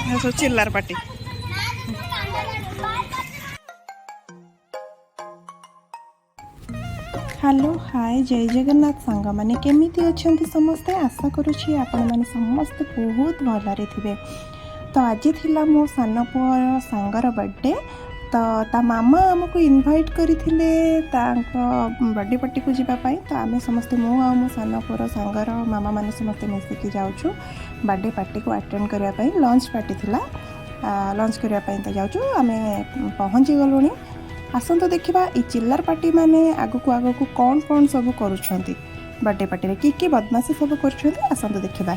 ସବୁ ଚିଲ୍ଲାର ପାଟି। Hello hi ଜୟ ଜଗନ୍ନାଥ ସାଙ୍ଗମାନେ କେମିତି ଅଛନ୍ତି ସମସ୍ତେ। ଆଶା କରୁଛି ଆପଣମାନେ ସମସ୍ତେ ବହୁତ ଭଲରେ ଥିବେ। ତ ଆଜି ଥିଲା ମୋ ସାନ ପୁଅର ସାଙ୍ଗର ବର୍ଥଡେ। ତ ତା ମାମା ଆମକୁ ଇନଭାଇଟ୍ କରିଥିଲେ ତାଙ୍କ ବର୍ଥଡେ ପାର୍ଟିକୁ ଯିବା ପାଇଁ। ତ ଆମେ ସମସ୍ତେ ମୁଁ ଆଉ ମୋ ସାନ ପୁଅର ସାଙ୍ଗର ମାମା ମାନେ ସମସ୍ତେ ମିଶିକି ଯାଉଛୁ ବର୍ଥଡେ ପାର୍ଟିକୁ ଆଟେଣ୍ଡ କରିବା ପାଇଁ। ଲଞ୍ଚ ପାର୍ଟି ଥିଲା, ଲଞ୍ଚ କରିବା ପାଇଁ ତ ଯାଉଛୁ। ଆମେ ପହଞ୍ଚି ଗଲୁଣି। ଆସନ୍ତୁ ଦେଖିବା ଏଇ ଚିଲ୍ଲାର ପାର୍ଟି ମାନେ ଆଗକୁ ଆଗକୁ କ'ଣ କ'ଣ ସବୁ କରୁଛନ୍ତି। ବର୍ଥଡେ ପାର୍ଟିରେ କି ବଦମାସି ସବୁ କରୁଛନ୍ତି ଆସନ୍ତୁ ଦେଖିବା।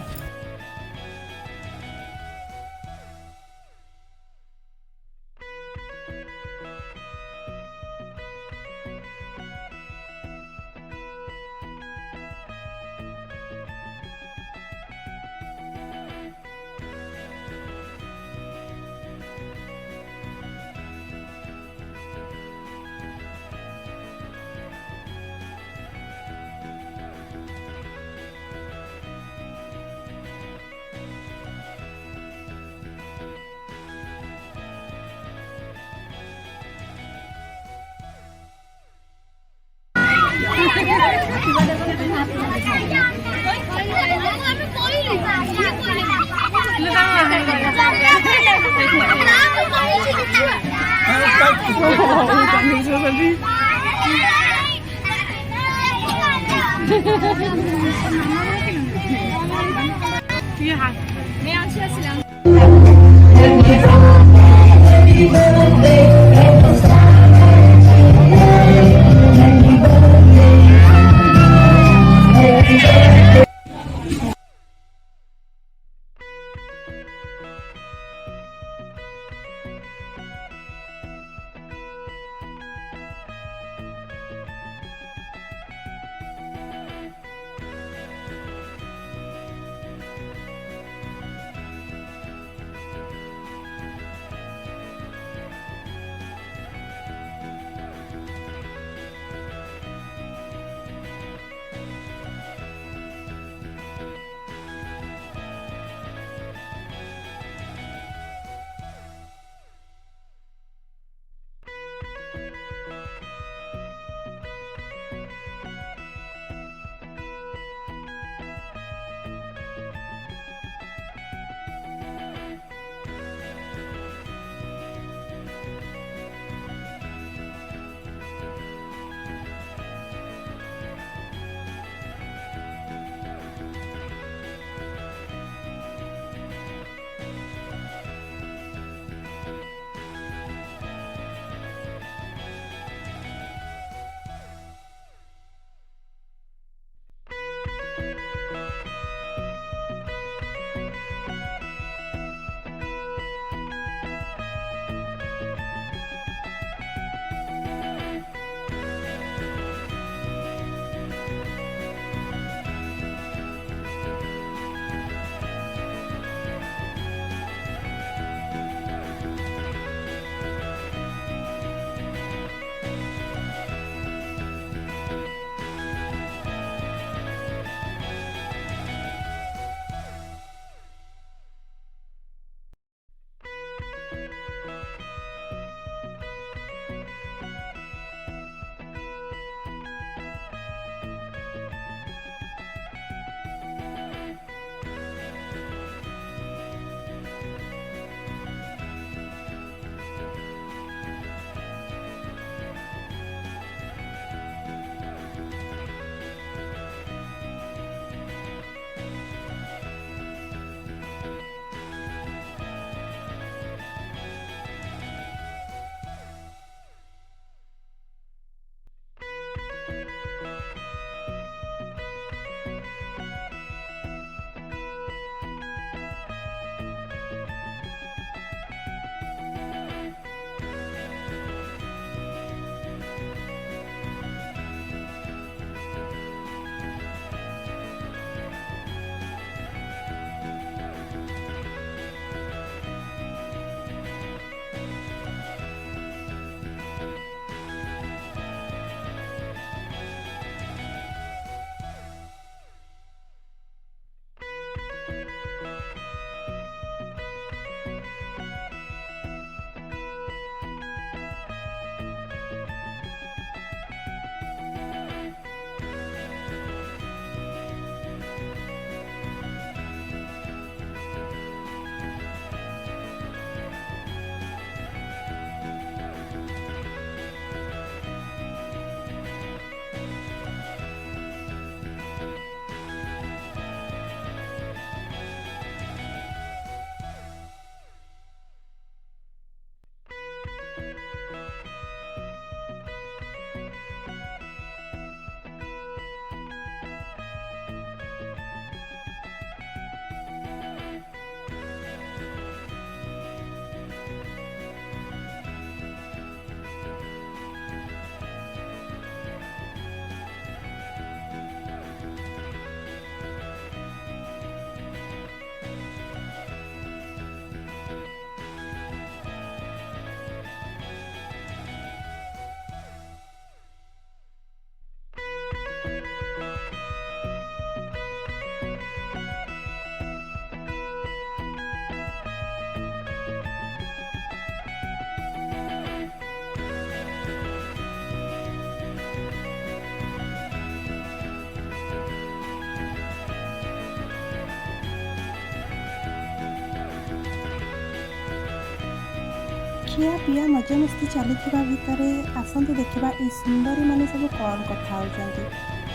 खिया पिया मजामस्ती चली भितर आसतु देखा ये सुंदरी मैंने सब कौन कथा होती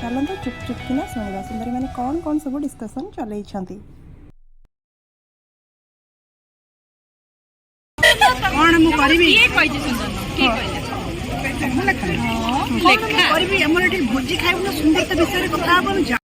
चलते चुप चुप किना शुणा सुंदरी मैंने कौन सब डिस्कसन चल भोजी खाइबु सुंदरता विषय कथा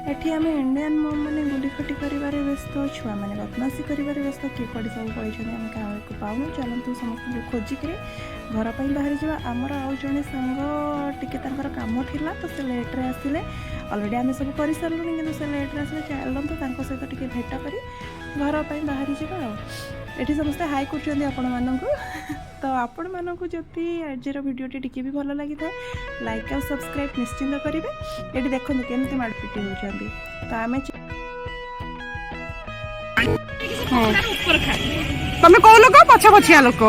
एठी आम इंडियन मम मैंने गुली खटी कर व्यस्त छुआ मैंने बदमाशी कर व्यस्त किए कड़ी सब पढ़ी आम क्या पाऊँ चलतु समस्त खोजिक घर पर बाहरी जा आमर आउ जड़े सांग टिके कम थिला तो से लेट्रे आसिले अलरेडी आम सब कर सारूँ कि से लेट्रे आसिले चलतु सहित टिके भेट कर घर पर बाहरी जा ये समस्ते हाई कर आपण मानक तो आपण मानक जदि आज भिडियोटी टिके भी भल लगी था लाइक और सब्सक्राइब निश्चिंत करेंगे ये देखो केमती मारपिट होती तो आम तमे कौ लोक पछ पछिया लोक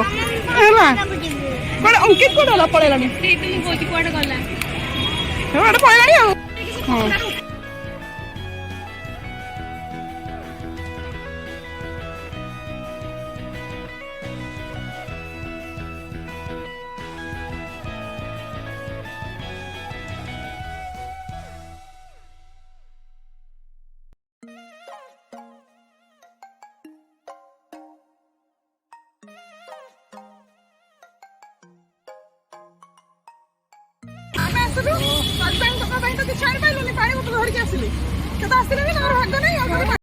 अंकित को डला पड़ेलानी पड़ेलानी